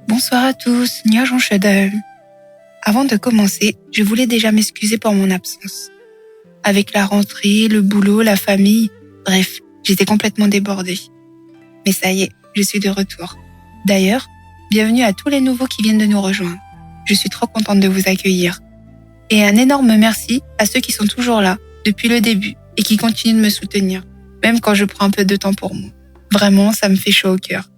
Bonsoir à tous, Nya Shedel. Avant de commencer, je voulais déjà m'excuser pour mon absence. Avec la rentrée, le boulot, la famille, bref, j'étais complètement débordée. Mais ça y est, je suis de retour. D'ailleurs, bienvenue à tous les nouveaux qui viennent de nous rejoindre. Je suis trop contente de vous accueillir. Et un énorme merci à ceux qui sont toujours là, depuis le début, et qui continuent de me soutenir, même quand je prends un peu de temps pour moi. Vraiment, ça me fait chaud au cœur.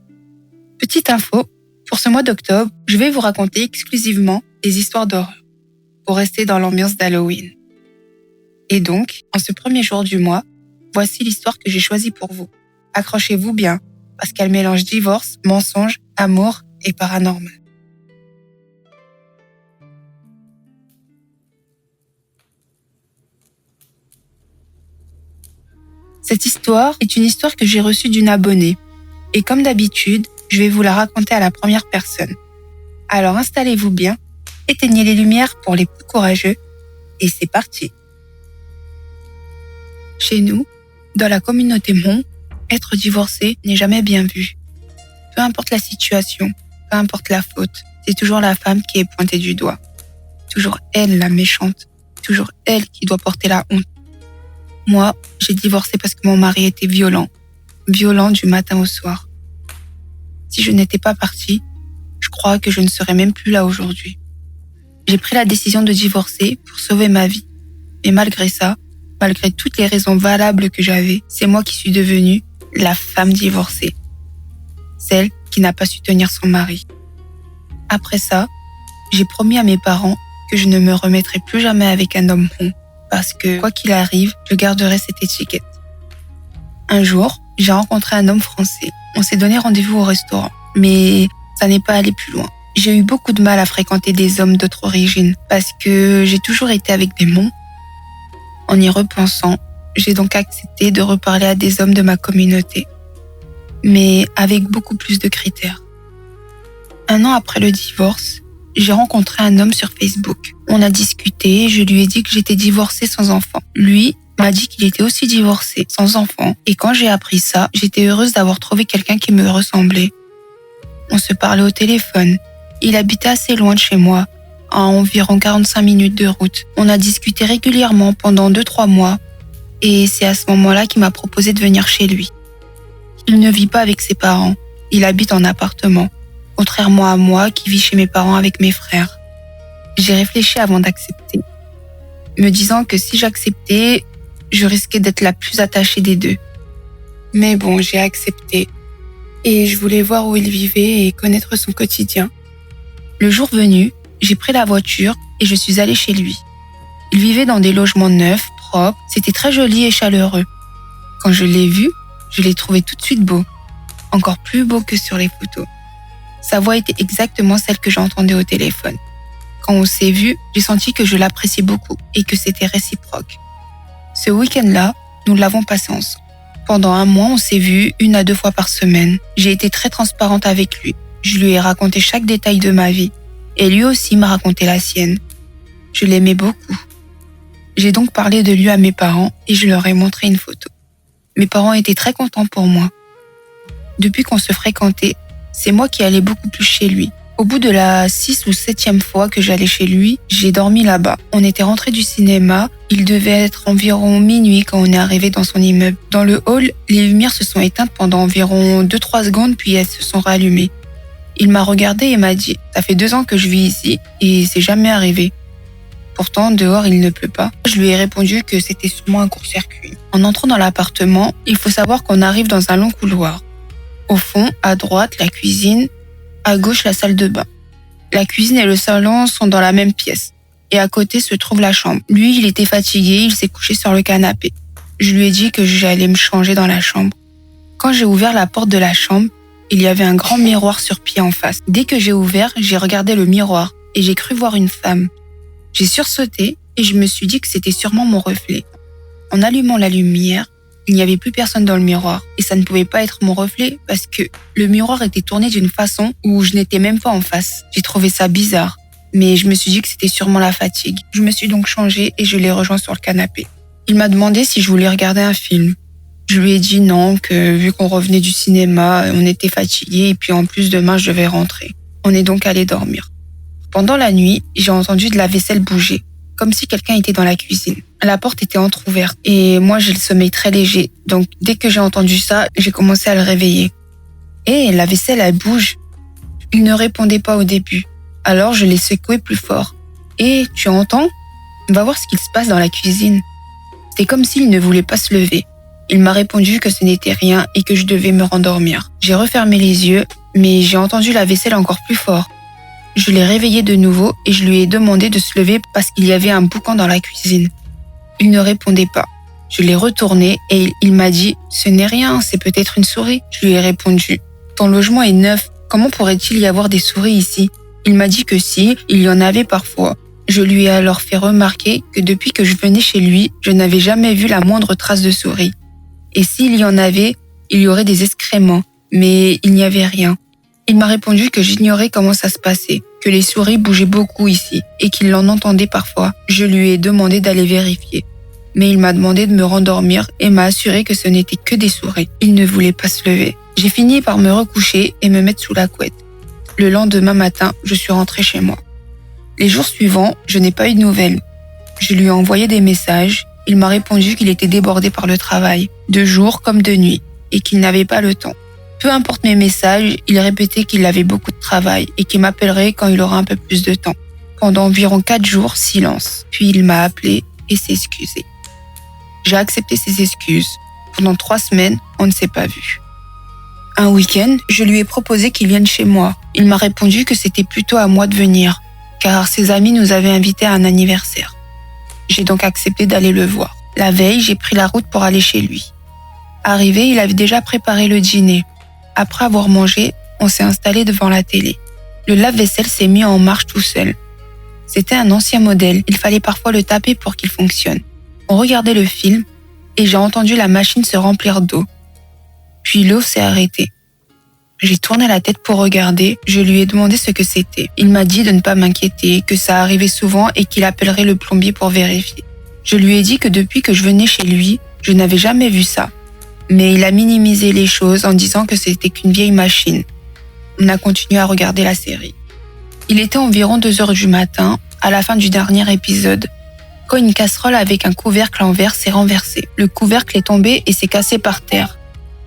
Petite info, pour ce mois d'octobre, je vais vous raconter exclusivement des histoires d'horreur, pour rester dans l'ambiance d'Halloween. Et donc, en ce premier jour du mois, voici l'histoire que j'ai choisie pour vous. Accrochez-vous bien, parce qu'elle mélange divorce, mensonge, amour et paranormal. Cette histoire est une histoire que j'ai reçue d'une abonnée. Et comme d'habitude, je vais vous la raconter à la première personne. Alors installez-vous bien, éteignez les lumières pour les plus courageux, et c'est parti. Chez nous, dans la communauté Hmong, être divorcé n'est jamais bien vu. Peu importe la situation, peu importe la faute, c'est toujours la femme qui est pointée du doigt. Toujours elle la méchante, toujours elle qui doit porter la honte. Moi, j'ai divorcé parce que mon mari était violent du matin au soir. Si je n'étais pas partie, je crois que je ne serais même plus là aujourd'hui. J'ai pris la décision de divorcer pour sauver ma vie. Mais malgré ça, malgré toutes les raisons valables que j'avais, c'est moi qui suis devenue la femme divorcée. Celle qui n'a pas su tenir son mari. Après ça, j'ai promis à mes parents que je ne me remettrai plus jamais avec un homme Hmong. Parce que, quoi qu'il arrive, je garderai cette étiquette. Un jour, j'ai rencontré un homme français. On s'est donné rendez-vous au restaurant. Mais ça n'est pas allé plus loin. J'ai eu beaucoup de mal à fréquenter des hommes d'autres origines parce que j'ai toujours été avec des Hmong. En y repensant, j'ai donc accepté de reparler à des hommes de ma communauté. Mais avec beaucoup plus de critères. 1 an après le divorce, j'ai rencontré un homme sur Facebook. On a discuté, je lui ai dit que j'étais divorcée sans enfant. Lui m'a dit qu'il était aussi divorcé, sans enfant. Et quand j'ai appris ça, j'étais heureuse d'avoir trouvé quelqu'un qui me ressemblait. On se parlait au téléphone. Il habitait assez loin de chez moi, à environ 45 minutes de route. On a discuté régulièrement pendant 2-3 mois. Et c'est à ce moment-là qu'il m'a proposé de venir chez lui. Il ne vit pas avec ses parents. Il habite en appartement. Contrairement à moi qui vis chez mes parents avec mes frères. J'ai réfléchi avant d'accepter, me disant que si j'acceptais, je risquais d'être la plus attachée des deux. Mais bon, j'ai accepté et je voulais voir où il vivait et connaître son quotidien. Le jour venu, j'ai pris la voiture et je suis allée chez lui. Il vivait dans des logements neufs, propres, c'était très joli et chaleureux. Quand je l'ai vu, je l'ai trouvé tout de suite beau, encore plus beau que sur les photos. Sa voix était exactement celle que j'entendais au téléphone. Quand on s'est vu, j'ai senti que je l'appréciais beaucoup et que c'était réciproque. Ce week-end-là, nous l'avons passé ensemble. Pendant 1 mois, on s'est vu 1 à 2 fois par semaine. J'ai été très transparente avec lui. Je lui ai raconté chaque détail de ma vie. Et lui aussi m'a raconté la sienne. Je l'aimais beaucoup. J'ai donc parlé de lui à mes parents et je leur ai montré une photo. Mes parents étaient très contents pour moi. Depuis qu'on se fréquentait, c'est moi qui allais beaucoup plus chez lui. Au bout de la 6e ou 7e fois que j'allais chez lui, j'ai dormi là-bas. On était rentrés du cinéma, il devait être environ minuit quand on est arrivé dans son immeuble. Dans le hall, les lumières se sont éteintes pendant environ 2-3 secondes puis elles se sont rallumées. Il m'a regardé et m'a dit « Ça fait 2 ans que je vis ici et c'est jamais arrivé. Pourtant, dehors, il ne pleut pas. » Je lui ai répondu que c'était sûrement un court-circuit. En entrant dans l'appartement, il faut savoir qu'on arrive dans un long couloir. Au fond, à droite, la cuisine, à gauche, la salle de bain. La cuisine et le salon sont dans la même pièce. Et à côté se trouve la chambre. Lui, il était fatigué, il s'est couché sur le canapé. Je lui ai dit que j'allais me changer dans la chambre. Quand j'ai ouvert la porte de la chambre, il y avait un grand miroir sur pied en face. Dès que j'ai ouvert, j'ai regardé le miroir et j'ai cru voir une femme. J'ai sursauté et je me suis dit que c'était sûrement mon reflet. En allumant la lumière, il n'y avait plus personne dans le miroir et ça ne pouvait pas être mon reflet parce que le miroir était tourné d'une façon où je n'étais même pas en face. J'ai trouvé ça bizarre, mais je me suis dit que c'était sûrement la fatigue. Je me suis donc changée et je l'ai rejoint sur le canapé. Il m'a demandé si je voulais regarder un film. Je lui ai dit non, que vu qu'on revenait du cinéma, on était fatigués et puis en plus demain je devais rentrer. On est donc allé dormir. Pendant la nuit, j'ai entendu de la vaisselle bouger, comme si quelqu'un était dans la cuisine. La porte était entrouverte et moi j'ai le sommeil très léger, donc dès que j'ai entendu ça, j'ai commencé à le réveiller. Et la vaisselle elle bouge. Il ne répondait pas au début, alors je l'ai secoué plus fort. Et tu entends ? Va voir ce qu'il se passe dans la cuisine. C'était comme s'il ne voulait pas se lever. Il m'a répondu que ce n'était rien et que je devais me rendormir. J'ai refermé les yeux, mais j'ai entendu la vaisselle encore plus fort. Je l'ai réveillé de nouveau et je lui ai demandé de se lever parce qu'il y avait un boucan dans la cuisine. Il ne répondait pas. Je l'ai retourné et il m'a dit « Ce n'est rien, c'est peut-être une souris ». Je lui ai répondu « Ton logement est neuf, comment pourrait-il y avoir des souris ici ?» Il m'a dit que si, il y en avait parfois. Je lui ai alors fait remarquer que depuis que je venais chez lui, je n'avais jamais vu la moindre trace de souris. Et s'il y en avait, il y aurait des excréments, mais il n'y avait rien. Il m'a répondu que j'ignorais comment ça se passait, que les souris bougeaient beaucoup ici et qu'il l'en entendait parfois. Je lui ai demandé d'aller vérifier. Mais il m'a demandé de me rendormir et m'a assuré que ce n'était que des souris. Il ne voulait pas se lever. J'ai fini par me recoucher et me mettre sous la couette. Le lendemain matin, je suis rentrée chez moi. Les jours suivants, je n'ai pas eu de nouvelles. Je lui ai envoyé des messages. Il m'a répondu qu'il était débordé par le travail, de jour comme de nuit, et qu'il n'avait pas le temps. Peu importe mes messages, il répétait qu'il avait beaucoup de travail et qu'il m'appellerait quand il aura un peu plus de temps. Pendant environ 4 jours, silence. Puis il m'a appelé et s'est excusé. J'ai accepté ses excuses. Pendant 3 semaines, on ne s'est pas vu. Un week-end, je lui ai proposé qu'il vienne chez moi. Il m'a répondu que c'était plutôt à moi de venir, car ses amis nous avaient invités à un anniversaire. J'ai donc accepté d'aller le voir. La veille, j'ai pris la route pour aller chez lui. Arrivé, il avait déjà préparé le dîner. Après avoir mangé, on s'est installé devant la télé. Le lave-vaisselle s'est mis en marche tout seul. C'était un ancien modèle, il fallait parfois le taper pour qu'il fonctionne. On regardait le film et j'ai entendu la machine se remplir d'eau. Puis l'eau s'est arrêtée. J'ai tourné la tête pour regarder, je lui ai demandé ce que c'était. Il m'a dit de ne pas m'inquiéter, que ça arrivait souvent et qu'il appellerait le plombier pour vérifier. Je lui ai dit que depuis que je venais chez lui, je n'avais jamais vu ça. Mais il a minimisé les choses en disant que c'était qu'une vieille machine. On a continué à regarder la série. Il était environ 2h du matin, à la fin du dernier épisode, quand une casserole avec un couvercle en verre s'est renversée. Le couvercle est tombé et s'est cassé par terre.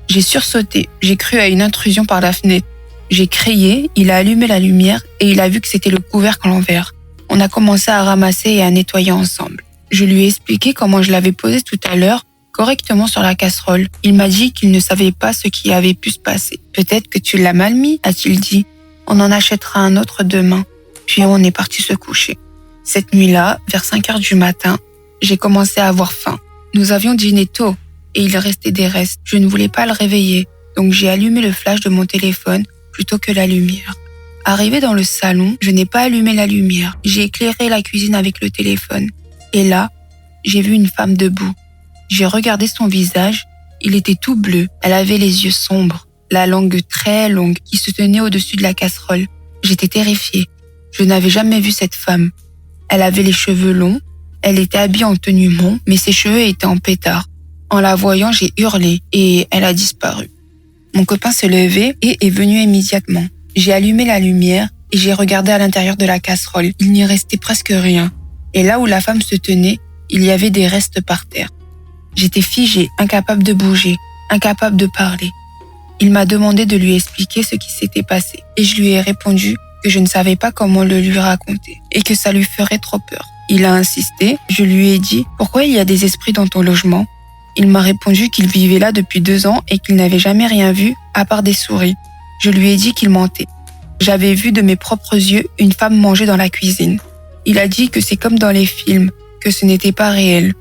J'ai sursauté, j'ai cru à une intrusion par la fenêtre. J'ai crié, il a allumé la lumière et il a vu que c'était le couvercle en verre. On a commencé à ramasser et à nettoyer ensemble. Je lui ai expliqué comment je l'avais posé tout à l'heure, correctement sur la casserole. Il m'a dit qu'il ne savait pas ce qui avait pu se passer. « Peut-être que tu l'as mal mis », a-t-il dit. « On en achètera un autre demain. » Puis on est parti se coucher. Cette nuit-là, vers 5h du matin, j'ai commencé à avoir faim. Nous avions dîné tôt et il restait des restes. Je ne voulais pas le réveiller, donc j'ai allumé le flash de mon téléphone plutôt que la lumière. Arrivé dans le salon, je n'ai pas allumé la lumière. J'ai éclairé la cuisine avec le téléphone. Et là, j'ai vu une femme debout. J'ai regardé son visage, il était tout bleu. Elle avait les yeux sombres, la langue très longue qui se tenait au-dessus de la casserole. J'étais terrifiée. Je n'avais jamais vu cette femme. Elle avait les cheveux longs, elle était habillée en tenue mon, mais ses cheveux étaient en pétard. En la voyant, j'ai hurlé et elle a disparu. Mon copain s'est levé et est venu immédiatement. J'ai allumé la lumière et j'ai regardé à l'intérieur de la casserole. Il n'y restait presque rien. Et là où la femme se tenait, il y avait des restes par terre. J'étais figée, incapable de bouger, incapable de parler. Il m'a demandé de lui expliquer ce qui s'était passé et je lui ai répondu que je ne savais pas comment le lui raconter et que ça lui ferait trop peur. Il a insisté, je lui ai dit « Pourquoi il y a des esprits dans ton logement ?» Il m'a répondu qu'il vivait là depuis 2 ans et qu'il n'avait jamais rien vu à part des souris. Je lui ai dit qu'il mentait. J'avais vu de mes propres yeux une femme manger dans la cuisine. Il a dit que c'est comme dans les films, que ce n'était pas réel.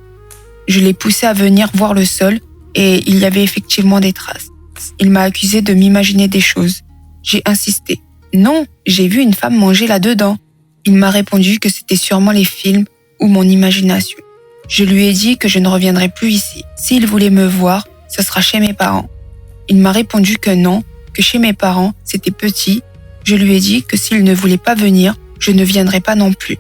Je l'ai poussé à venir voir le sol et il y avait effectivement des traces. Il m'a accusé de m'imaginer des choses. J'ai insisté. Non, j'ai vu une femme manger là-dedans. Il m'a répondu que c'était sûrement les films ou mon imagination. Je lui ai dit que je ne reviendrai plus ici. S'il voulait me voir, ce sera chez mes parents. Il m'a répondu que non, que chez mes parents, c'était petit. Je lui ai dit que s'il ne voulait pas venir, je ne viendrais pas non plus.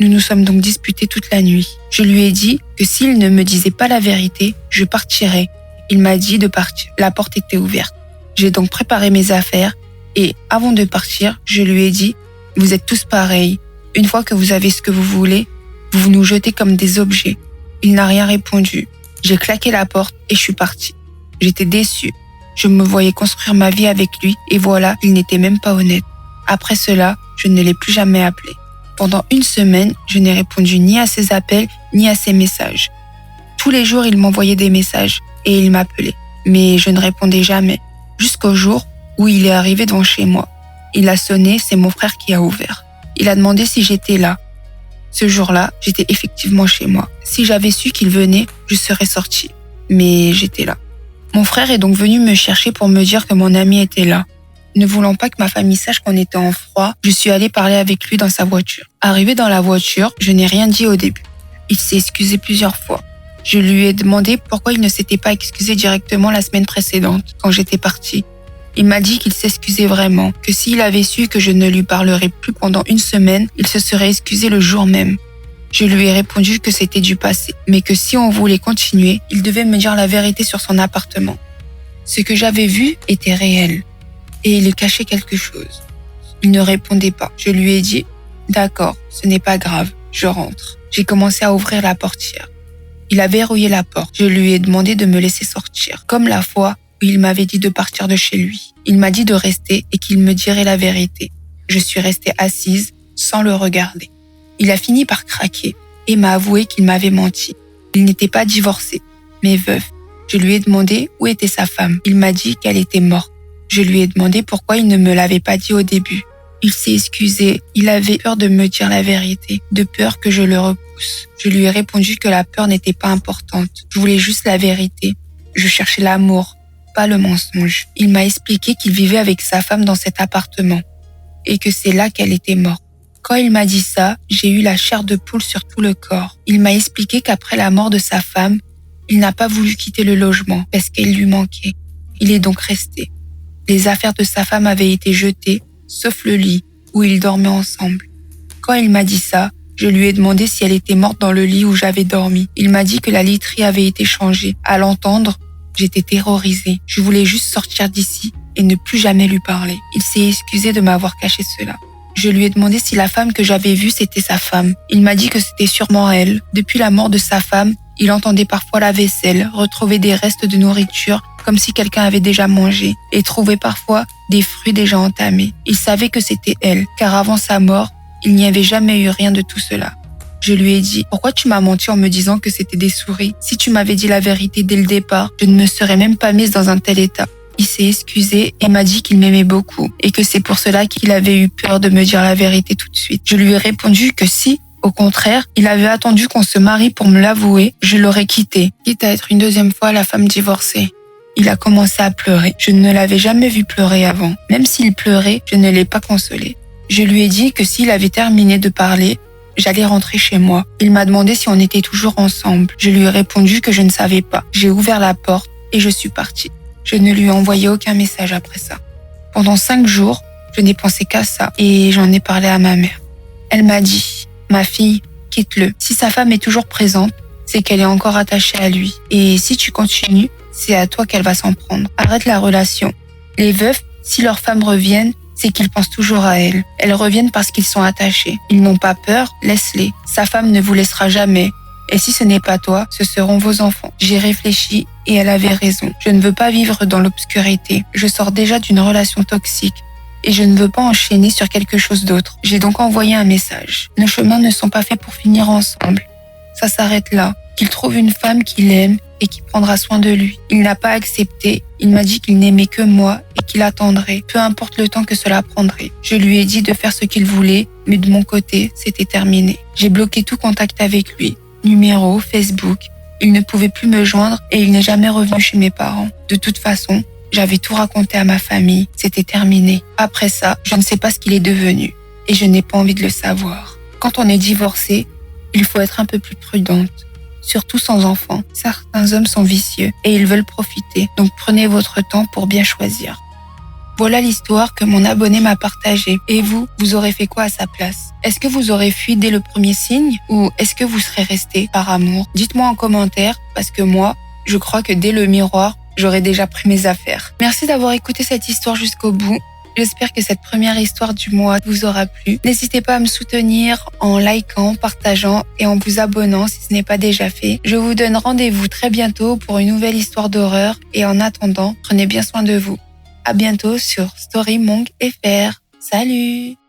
Nous nous sommes donc disputés toute la nuit. Je lui ai dit que s'il ne me disait pas la vérité, je partirais Il m'a dit de partir. La porte était ouverte. J'ai donc préparé mes affaires et avant de partir, je lui ai dit « Vous êtes tous pareils. Une fois que vous avez ce que vous voulez, vous nous jetez comme des objets. » Il n'a rien répondu. J'ai claqué la porte et je suis partie. J'étais déçue. Je me voyais construire ma vie avec lui et voilà, il n'était même pas honnête. Après cela, je ne l'ai plus jamais appelé. Pendant 1 semaine, je n'ai répondu ni à ses appels ni à ses messages. Tous les jours, il m'envoyait des messages et il m'appelait. Mais je ne répondais jamais. Jusqu'au jour où il est arrivé devant chez moi. Il a sonné, c'est mon frère qui a ouvert. Il a demandé si j'étais là. Ce jour-là, j'étais effectivement chez moi. Si j'avais su qu'il venait, je serais sortie. Mais j'étais là. Mon frère est donc venu me chercher pour me dire que mon ami était là. Ne voulant pas que ma famille sache qu'on était en froid, je suis allée parler avec lui dans sa voiture. Arrivé dans la voiture, je n'ai rien dit au début. Il s'est excusé plusieurs fois. Je lui ai demandé pourquoi il ne s'était pas excusé directement la semaine précédente, quand j'étais partie. Il m'a dit qu'il s'excusait vraiment, que s'il avait su que je ne lui parlerais plus pendant 1 semaine, il se serait excusé le jour même. Je lui ai répondu que c'était du passé, mais que si on voulait continuer, il devait me dire la vérité sur son appartement. Ce que j'avais vu était réel, et il cachait quelque chose. Il ne répondait pas. Je lui ai dit « D'accord, ce n'est pas grave, je rentre ». J'ai commencé à ouvrir la portière. Il a verrouillé la porte. Je lui ai demandé de me laisser sortir, comme la fois où il m'avait dit de partir de chez lui. Il m'a dit de rester et qu'il me dirait la vérité. Je suis restée assise, sans le regarder. Il a fini par craquer et m'a avoué qu'il m'avait menti. Il n'était pas divorcé, mais veuf. Je lui ai demandé où était sa femme. Il m'a dit qu'elle était morte. Je lui ai demandé pourquoi il ne me l'avait pas dit au début. Il s'est excusé. Il avait peur de me dire la vérité, de peur que je le repousse. Je lui ai répondu que la peur n'était pas importante. Je voulais juste la vérité. Je cherchais l'amour, pas le mensonge. Il m'a expliqué qu'il vivait avec sa femme dans cet appartement et que c'est là qu'elle était morte. Quand il m'a dit ça, j'ai eu la chair de poule sur tout le corps. Il m'a expliqué qu'après la mort de sa femme, il n'a pas voulu quitter le logement parce qu'elle lui manquait. Il est donc resté. Les affaires de sa femme avaient été jetées, sauf le lit où ils dormaient ensemble. Quand il m'a dit ça, je lui ai demandé si elle était morte dans le lit où j'avais dormi. Il m'a dit que la literie avait été changée. À l'entendre, j'étais terrorisée. Je voulais juste sortir d'ici et ne plus jamais lui parler. Il s'est excusé de m'avoir caché cela. Je lui ai demandé si la femme que j'avais vue, c'était sa femme. Il m'a dit que c'était sûrement elle. Depuis la mort de sa femme, il entendait parfois la vaisselle, retrouvait des restes de nourriture comme si quelqu'un avait déjà mangé et trouvait parfois des fruits déjà entamés. Il savait que c'était elle, car avant sa mort, il n'y avait jamais eu rien de tout cela. Je lui ai dit « Pourquoi tu m'as menti en me disant que c'était des souris? Si tu m'avais dit la vérité dès le départ, je ne me serais même pas mise dans un tel état. » Il s'est excusé et m'a dit qu'il m'aimait beaucoup et que c'est pour cela qu'il avait eu peur de me dire la vérité tout de suite. Je lui ai répondu que si, au contraire, il avait attendu qu'on se marie pour me l'avouer, je l'aurais quitté, quitte à être une 2e fois la femme divorcée. Il a commencé à pleurer. Je ne l'avais jamais vu pleurer avant. Même s'il pleurait, je ne l'ai pas consolé. Je lui ai dit que s'il avait terminé de parler, j'allais rentrer chez moi. Il m'a demandé si on était toujours ensemble. Je lui ai répondu que je ne savais pas. J'ai ouvert la porte et je suis partie. Je ne lui ai envoyé aucun message après ça. Pendant 5 jours, je n'ai pensé qu'à ça et j'en ai parlé à ma mère. Elle m'a dit « Ma fille, quitte-le. Si sa femme est toujours présente, c'est qu'elle est encore attachée à lui. Et si tu continues, c'est à toi qu'elle va s'en prendre. Arrête la relation. Les veufs, si leurs femmes reviennent, c'est qu'ils pensent toujours à elles. Elles reviennent parce qu'ils sont attachés. Ils n'ont pas peur, laisse-les. Sa femme ne vous laissera jamais. Et si ce n'est pas toi, ce seront vos enfants. » J'ai réfléchi et elle avait raison. Je ne veux pas vivre dans l'obscurité. Je sors déjà d'une relation toxique et je ne veux pas enchaîner sur quelque chose d'autre. J'ai donc envoyé un message. Nos chemins ne sont pas faits pour finir ensemble. Ça s'arrête là. Qu'il trouve une femme qu'il aime et qui prendra soin de lui. Il n'a pas accepté. Il m'a dit qu'il n'aimait que moi et qu'il attendrait, peu importe le temps que cela prendrait. Je lui ai dit de faire ce qu'il voulait, mais de mon côté, c'était terminé. J'ai bloqué tout contact avec lui. Numéro, Facebook. Il ne pouvait plus me joindre et il n'est jamais revenu chez mes parents. De toute façon, j'avais tout raconté à ma famille. C'était terminé. Après ça, je ne sais pas ce qu'il est devenu et je n'ai pas envie de le savoir. Quand on est divorcé, il faut être un peu plus prudente. Surtout sans enfants. Certains hommes sont vicieux et ils veulent profiter. Donc prenez votre temps pour bien choisir. Voilà l'histoire que mon abonné m'a partagée. Et vous, vous aurez fait quoi à sa place? Est-ce que vous aurez fui dès le premier signe ou est-ce que vous serez resté par amour? Dites-moi en commentaire parce que moi, je crois que dès le miroir, j'aurais déjà pris mes affaires. Merci d'avoir écouté cette histoire jusqu'au bout. J'espère que cette première histoire du mois vous aura plu. N'hésitez pas à me soutenir en likant, partageant et en vous abonnant si ce n'est pas déjà fait. Je vous donne rendez-vous très bientôt pour une nouvelle histoire d'horreur et en attendant, prenez bien soin de vous. À bientôt sur Story Monk FR. Salut!